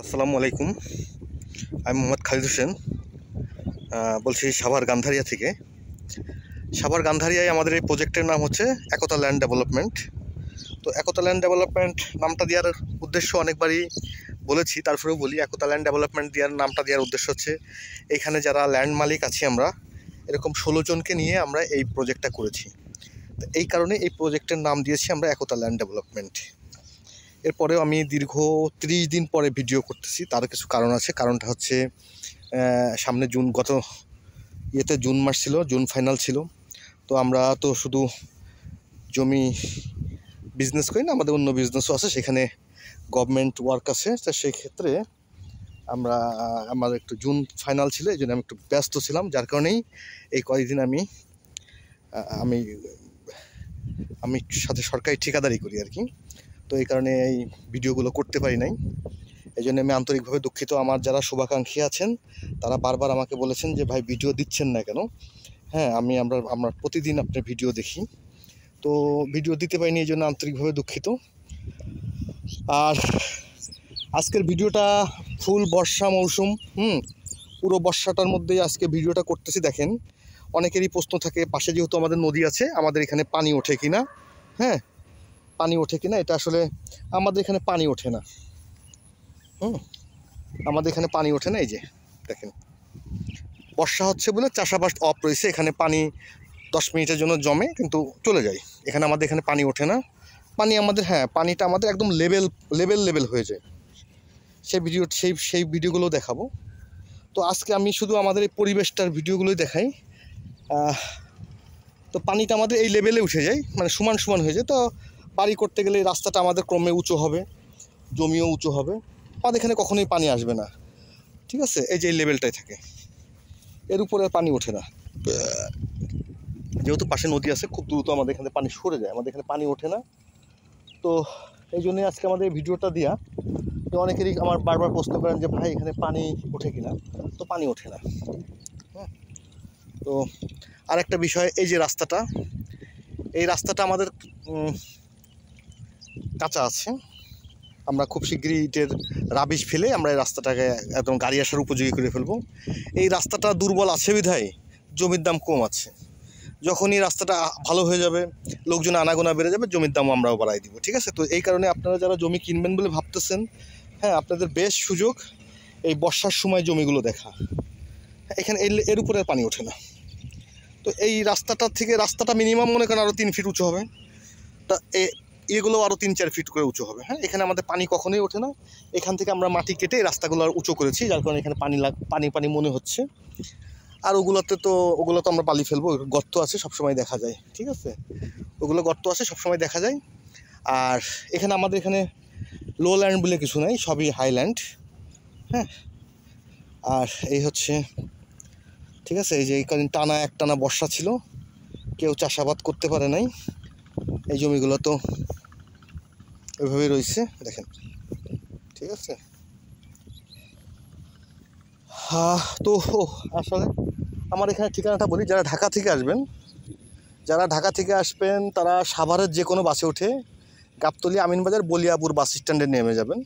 আসসালামু আলাইকুম। আমি মোহাম্মদ খালিদ হোসেন, বলছি সাভার গান্ধারিয়া থেকে। সাভার গান্ধারিয়ায় আমাদের এই প্রজেক্টের নাম হচ্ছে একতা ল্যান্ড ডেভেলপমেন্ট। তো একতা ল্যান্ড ডেভেলপমেন্ট নামটা দেওয়ার উদ্দেশ্য অনেকবারই বলেছি, তারপরেও বলি। একতা ল্যান্ড ডেভেলপমেন্ট নামটা দেওয়ার উদ্দেশ্য হচ্ছে এখানে যারা ল্যান্ড মালিক আছি আমরা এরকম 16 জনকে নিয়ে আমরা এই প্রজেক্টটা করেছি। তো এই কারণে এই প্রজেক্টের নাম দিয়েছি আমরা একতা ল্যান্ড ডেভেলপমেন্ট। এরপরেও আমি দীর্ঘ 30 দিন পরে ভিডিও করতেছি, তার কিছু কারণ আছে। কারণটা হচ্ছে সামনে গত জুন মাস ছিল, জুন ফাইনাল ছিল। তো আমরা তো শুধু জমি বিজনেস করি না, আমাদের অন্য বিজনেসও আছে, সেখানে গভর্নমেন্ট ওয়ার্ক আছে। তো সেই ক্ষেত্রে আমার একটু জুন ফাইনাল ছিল, এই জন্য আমি একটু ব্যস্ত ছিলাম, যার কারণেই এই কয়েকদিন আমি সাথে সরকারি ঠিকাদারি করি আর কি। তো এই কারণে এই ভিডিওগুলো করতে পারি নাই, এই জন্য আমি আন্তরিকভাবে দুঃখিত। আমার যারা শুভাকাঙ্ক্ষী আছেন তারা বারবার আমাকে বলেছেন যে ভাই ভিডিও দিচ্ছেন না কেন। হ্যাঁ, আমরা প্রতিদিন আপনার ভিডিও দেখি, তো ভিডিও দিতে পারিনি, এই জন্য আন্তরিকভাবে দুঃখিত। আর আজকের ভিডিওটা ফুল বর্ষা মৌসুম, পুরো বর্ষাটার মধ্যেই আজকে ভিডিওটা করতেছি। দেখেন, অনেকেরই প্রশ্ন থাকে পাশে যেহেতু আমাদের নদী আছে, আমাদের এখানে পানি ওঠে কিনা। হ্যাঁ, পানি ওঠে কিনা, এটা আসলে আমাদের এখানে পানি ওঠে না। আমাদের এখানে পানি ওঠে না। এই যে দেখেন, বর্ষা হচ্ছে বলে চাষাবাদ অফ রয়েছে, এখানে পানি 10 মিনিটের জন্য জমে কিন্তু চলে যায়। আমাদের এখানে পানি ওঠে না। পানি আমাদের, পানিটা আমাদের একদম লেভেল হয়ে যায়। সেই ভিডিওগুলো দেখাবো। তো আজকে আমি শুধু আমাদের এই পরিবেশটার ভিডিওগুলোই দেখাই। তো পানিটা আমাদের এই লেভেলে উঠে যায়, মানে সমান হয়ে যায়। তো বাড়ি করতে গেলে এই রাস্তাটা আমাদের ক্রমে উঁচু হবে, জমিও উঁচু হবে, আমাদের এখানে কখনোই পানি আসবে না। ঠিক আছে, এই যে এই লেভেলটাই থাকে, এর উপরে পানি ওঠে না। যেহেতু পাশে নদী আছে, খুব দ্রুত আমাদের এখানে পানি সরে যায়, আমাদের এখানে পানি ওঠে না। তো এই জন্যই আজকে আমাদের ভিডিওটা দেওয়া। তো অনেকেরই আমার বারবার প্রশ্ন করেন যে ভাই এখানে পানি ওঠে কিনা। তো পানি ওঠে না। তো আরেকটা বিষয়, এই যে রাস্তাটা আমাদের কাঁচা আছে। আমরা খুব শীঘ্রই ইটের রাবিশ ফেলে আমরা এই রাস্তাটাকে একদম গাড়ি আসার উপযোগী করে ফেলবো। এই রাস্তাটা দুর্বল আছে বিধায় জমির দাম কম আছে। যখনই রাস্তাটা ভালো হয়ে যাবে, লোকজন আনাগোনা বেড়ে যাবে, জমির দামও আমরাও বাড়াই দিব। ঠিক আছে, তো এই কারণে আপনারা যারা জমি কিনবেন বলে ভাবতেছেন, আপনাদের বেশ সুযোগ এই বর্ষার সময় জমিগুলো দেখা। এখানে এর উপরে পানি ওঠে না। তো এই রাস্তাটা মিনিমাম মনে করেন আরও 3 ফিট উঁচু হবে। তা এগুলো আরও 3-4 ফিট করে উঁচু হবে। এখানে আমাদের পানি কখনোই ওঠে না। এখান থেকে আমরা মাটি কেটে এই রাস্তাগুলো উঁচু করেছি, যার কারণে এখানে পানি মনে হচ্ছে। আর ওগুলো তো আমরা বালি ফেলবো, গর্ত আছে, সবসময় দেখা যায়। ঠিক আছে, ওগুলো গর্ত আছে, সবসময় দেখা যায়। আর আমাদের এখানে লো ল্যান্ড বলে কিছু নাই, সবই হাইল্যান্ড। আর এই হচ্ছে, ঠিক আছে, এই যে এই কারণে একটানা বর্ষা ছিল, কেউ চাষাবাদ করতে পারে নাই। এই জমিগুলো তো ওইভাবেই রয়েছে, দেখেন। ঠিক আছে, তো আসলে আমার এখানে ঠিকানাটা বলি। যারা ঢাকা থেকে আসবেন তারা সাভারের যে কোনো বাসে উঠে গাবতলী, আমিনবাজার, বলিয়াপুর বাস স্ট্যান্ডে নেমে যাবেন।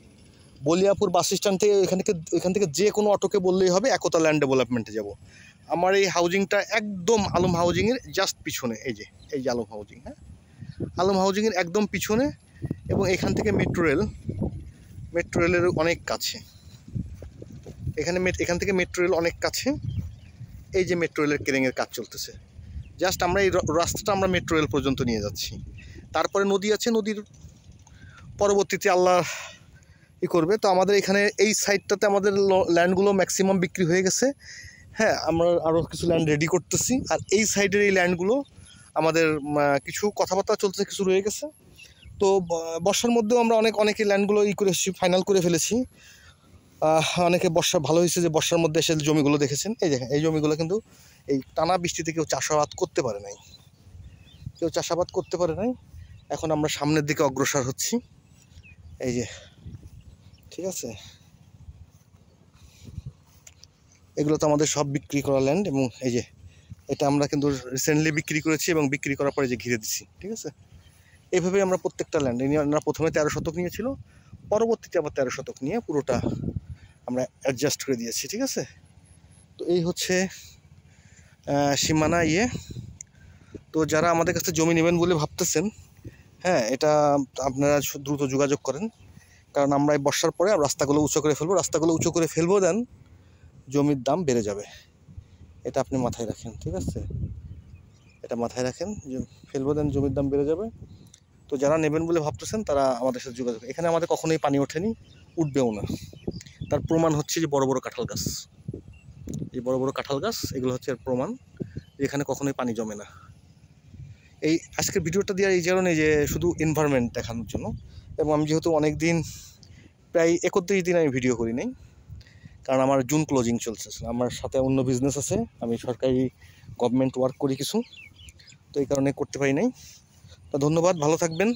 বলিয়াপুর বাস স্ট্যান্ড থেকে এখান থেকে যে কোনো অটোকে বললেই হবে একতা ল্যান্ড ডেভেলপমেন্টে যাব। আমার এই হাউজিংটা একদম আলম হাউজিংয়ের জাস্ট পিছনে। এই যে আলম হাউজিং, আলম হাউজিংয়ের একদম পিছনে। এবং এখান থেকে মেট্রো রেলের অনেক কাছে। এখান থেকে মেট্রো রেল অনেক কাছে। এই যে মেট্রো রেলের কেরিংয়ের কাজ চলতেছে, জাস্ট আমরা এই রাস্তাটা আমরা মেট্রো রেল পর্যন্ত নিয়ে যাচ্ছি। তারপরে নদী আছে, নদীর পরবর্তীতে আল্লাহ করবে। তো আমাদের এখানে এই সাইডটাতে আমাদের ল্যান্ডগুলো ম্যাক্সিমাম বিক্রি হয়ে গেছে। আমরা আরও কিছু ল্যান্ড রেডি করতেছি। আর এই সাইডের এই ল্যান্ডগুলো আমাদের কিছু কথাবার্তা চলতেছে, কিছু রয়ে গেছে। তো বর্ষার মধ্যেও আমরা অনেকে ল্যান্ডগুলো ফাইনাল করে ফেলেছি। অনেকে বর্ষা ভালো হয়েছে যে বর্ষার মধ্যে এসে জমিগুলো দেখেছেন। এই দেখেন, এই জমিগুলো কিন্তু এই টানা বৃষ্টিতে কেউ চাষাবাদ করতে পারে নাই। এখন আমরা সামনের দিকে অগ্রসর হচ্ছি। এই যে, ঠিক আছে, এগুলো তো আমাদের সব বিক্রি করা ল্যান্ড। এবং এই যে এটা আমরা কিন্তু রিসেন্টলি বিক্রি করেছি এবং বিক্রি করার পরে যে ঘিরে দিচ্ছি। ঠিক আছে, এইভাবেই আমরা প্রত্যেকটা ল্যান্ড, আমরা প্রথমে 13 শতক নিয়েছিল, পরবর্তীতে আবার 13 শতক নিয়ে পুরোটা আমরা অ্যাডজাস্ট করে দিয়েছি, ঠিক আছে। তো এই হচ্ছে সীমানা তো যারা আমাদের কাছে জমি নেবেন বলে ভাবতেছেন, হ্যাঁ, এটা আপনারা দ্রুত যোগাযোগ করেন, কারণ আমরা এই বর্ষার পরে রাস্তাগুলো উঁচু করে ফেলবো দেন জমির দাম বেড়ে যাবে। এটা আপনি মাথায় রাখেন, ঠিক আছে, এটা মাথায় রাখেন যে ফেলবো দেন জমির দাম বেড়ে যাবে। তো যারা নেবেন বলে ভাবতেছেন তারা আমাদের সাথে যোগাযোগ। এখানে আমাদের কখনোই পানি ওঠেনি, উঠবেও না। তার প্রমাণ হচ্ছে যে বড় বড় কাঁঠাল গাছ, এই বড় বড় কাঁঠাল গাছ, এগুলো হচ্ছে এর প্রমাণ যে এখানে কখনোই পানি জমে না। এই আজকের ভিডিওটা দেওয়ার এই কারণে যে শুধু এনভায়রনমেন্ট দেখানোর জন্য, এবং আমি যেহেতু অনেক দিন, প্রায় 31 দিন আমি ভিডিও করি নাই, কারণ আমার জুন ক্লোজিং চলছে, আমার সাথে অন্য বিজনেস আছে, আমি সরকারি গভর্নমেন্ট ওয়ার্ক করি কিছু, তো এই কারণে করতে পারি নাই। তো ধন্যবাদ, ভালো থাকবেন।